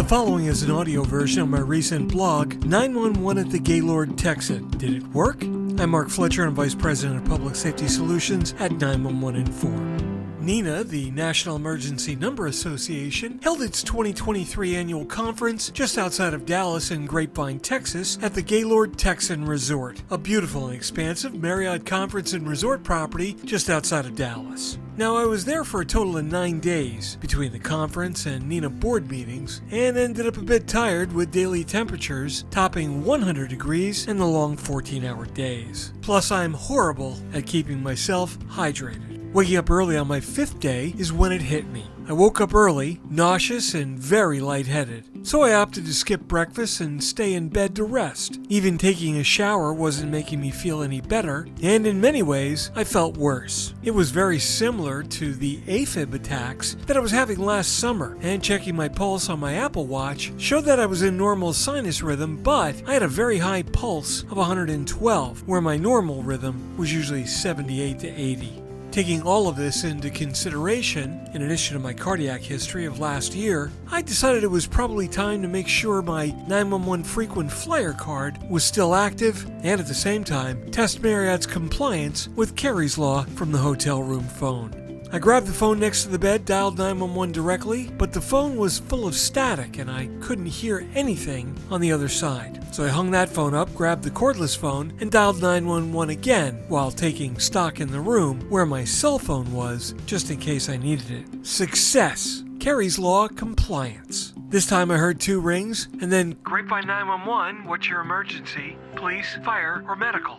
The following is an audio version of my recent blog, 911 at the Gaylord Texan. Did it work? I'm Mark Fletcher, I'm Vice President of Public Safety Solutions at 911 Inform. NENA, the National Emergency Number Association, held its 2023 annual conference just outside of Dallas in Grapevine, Texas, at the Gaylord Texan Resort, a beautiful and expansive Marriott conference and resort property just outside of Dallas. Now, I was there for a total of 9 days between the conference and NENA board meetings, and ended up a bit tired with daily temperatures topping 100 degrees and the long 14-hour days. Plus, I'm horrible at keeping myself hydrated. Waking up early on my 5th day is when it hit me. I woke up early, nauseous and very lightheaded, so I opted to skip breakfast and stay in bed to rest. Even taking a shower wasn't making me feel any better, and in many ways, I felt worse. It was very similar to the AFib attacks that I was having last summer, and checking my pulse on my Apple Watch showed that I was in normal sinus rhythm, but I had a very high pulse of 112, where my normal rhythm was usually 78 to 80. Taking all of this into consideration, in addition to my cardiac history of last year, I decided it was probably time to make sure my 911 frequent flyer card was still active and at the same time test Marriott's compliance with Kari's law from the hotel room phone. I grabbed the phone next to the bed, dialed 911 directly, but the phone was full of static and I couldn't hear anything on the other side. So I hung that phone up, grabbed the cordless phone, and dialed 911 again while taking stock in the room where my cell phone was, just in case I needed it. Success! Kari's Law compliance. This time I heard 2 rings, and then, "Grapevine 911, what's your emergency? Police, fire, or medical?"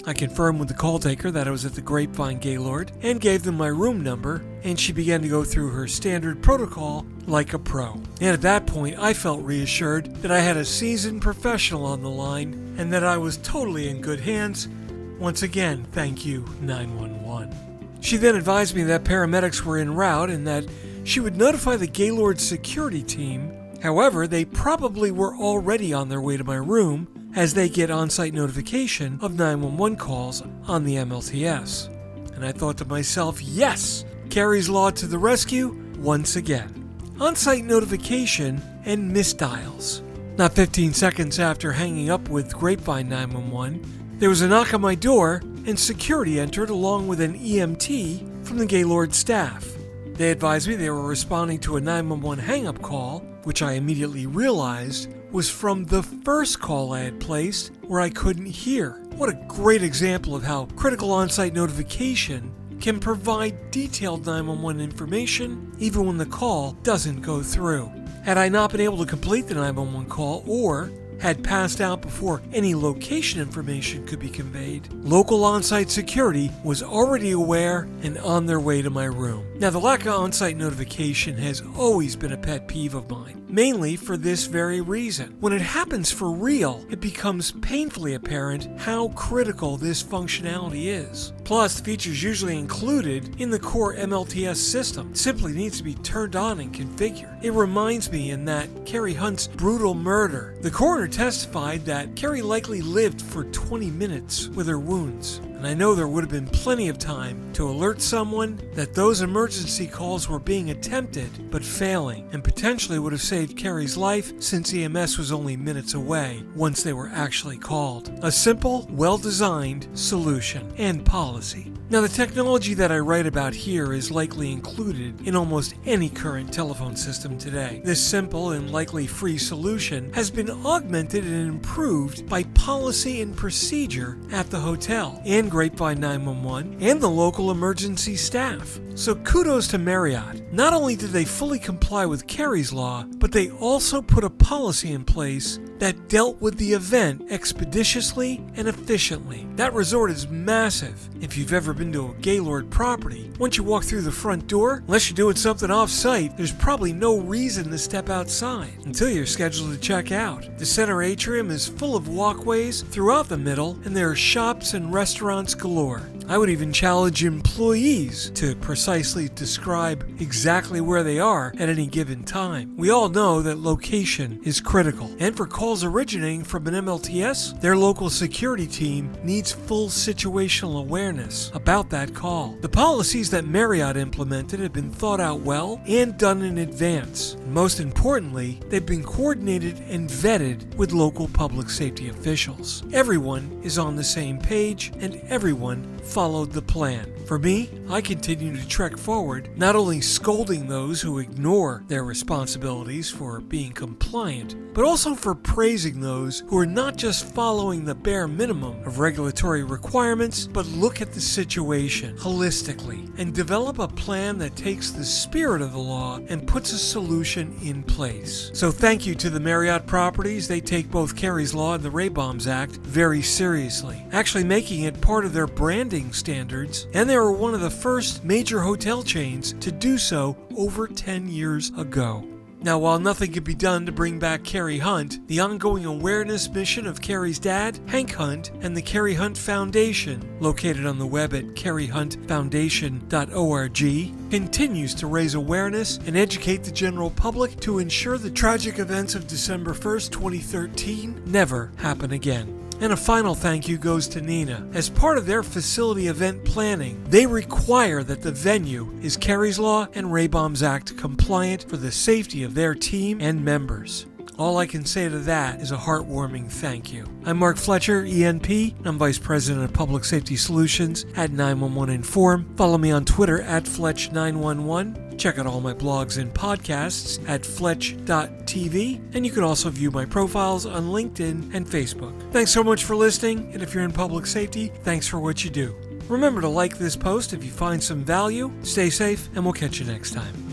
I confirmed with the call taker that I was at the Grapevine Gaylord and gave them my room number, and she began to go through her standard protocol like a pro. And at that point, I felt reassured that I had a seasoned professional on the line and that I was totally in good hands. Once again, thank you, 911. She then advised me that paramedics were en route and that she would notify the Gaylord security team. However, they probably were already on their way to my room, as they get on-site notification of 911 calls on the MLTS. And I thought to myself, yes, Kari's Law to the rescue once again. On-site notification and misdials. Not 15 seconds after hanging up with Grapevine 911, there was a knock on my door and security entered along with an EMT from the Gaylord staff. They advised me they were responding to a 911 hang-up call, which I immediately realized was from the first call I had placed where I couldn't hear. What a great example of how critical on-site notification can provide detailed 911 information even when the call doesn't go through. Had I not been able to complete the 911 call or had passed out before any location information could be conveyed, local on-site security was already aware and on their way to my room. Now, the lack of on-site notification has always been a pet peeve of mine, mainly for this very reason. When it happens for real, it becomes painfully apparent how critical this functionality is. Plus, the features usually included in the core MLTS system simply needs to be turned on and configured. It reminds me in that Kari Hunt's brutal murder, the coroner testified that Kari likely lived for 20 minutes with her wounds. And I know there would have been plenty of time to alert someone that those emergency calls were being attempted but failing, and potentially would have saved Kari's life since EMS was only minutes away once they were actually called. A simple, well-designed solution and policy. Now, the technology that I write about here is likely included in almost any current telephone system today. This simple and likely free solution has been augmented and improved by policy and procedure at the hotel and Grapevine 911 and the local emergency staff. So kudos to Marriott. Not only did they fully comply with Kari's Law, but they also put a policy in place that dealt with the event expeditiously and efficiently. That resort is massive. If you've ever been to a Gaylord property, once you walk through the front door, unless you're doing something off-site, there's probably no reason to step outside until you're scheduled to check out. The center atrium is full of walkways throughout the middle, and there are shops and restaurants galore. I would even challenge employees to precisely describe exactly where they are at any given time. We all know that location is critical, and for call calls originating from an MLTS, their local security team needs full situational awareness about that call. The policies that Marriott implemented have been thought out well and done in advance. And most importantly, they've been coordinated and vetted with local public safety officials. Everyone is on the same page and everyone followed the plan. For me, I continue to trek forward, not only scolding those who ignore their responsibilities for being compliant, but also for praising those who are not just following the bare minimum of regulatory requirements, but look at the situation holistically and develop a plan that takes the spirit of the law and puts a solution in place. So thank you to the Marriott properties. They take both Kari's Law and the BAUM'S Act very seriously, actually making it part of their branding standards, and they were one of the first major hotel chains to do so over 10 years ago. Now, while nothing can be done to bring back Kari Hunt, the ongoing awareness mission of Kari's dad, Hank Hunt, and the Kari Hunt Foundation, located on the web at karihuntfoundation.org, continues to raise awareness and educate the general public to ensure the tragic events of December 1st, 2013 never happen again. And a final thank you goes to NENA. As part of their facility event planning, they require that the venue is Kari's Law and BAUM'S Act compliant for the safety of their team and members. All I can say to that is a heartwarming thank you. I'm Mark Fletcher, ENP, and I'm Vice President of Public Safety Solutions at 911 Inform. Follow me on Twitter at Fletch911. Check out all my blogs and podcasts at fletch.tv, and you can also view my profiles on LinkedIn and Facebook. Thanks so much for listening, and if you're in public safety, thanks for what you do. Remember to like this post if you find some value. Stay safe, and we'll catch you next time.